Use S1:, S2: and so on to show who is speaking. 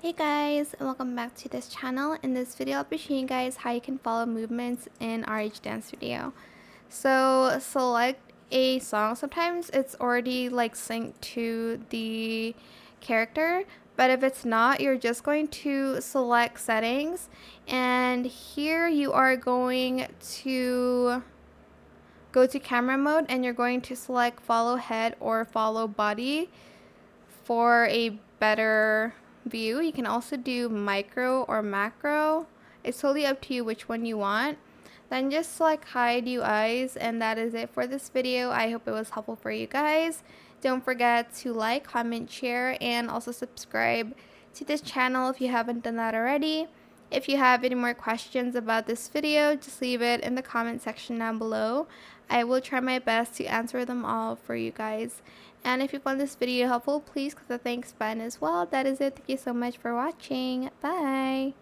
S1: Hey guys, and welcome back to this channel. In this video, I'll be showing you guys how you can follow movements in RH Dance Studio. So select a song. Sometimes it's already like synced to the character, but if it's not, you're just going to select settings, and here you are going to go to camera mode, and you're going to select follow head or follow body for a better view. You can also do micro or macro. It's totally up to you which one you want. Then just select hide UIs, and that is it for this video. I hope it was helpful for you guys. Don't forget to like, comment, share, and also subscribe to this channel if you haven't done that already. If you have any more questions about this video, just leave it in the comment section down below. I will try my best to answer them all for you guys. And if you found this video helpful, please click the thanks button as well. That is it. Thank you so much for watching. Bye.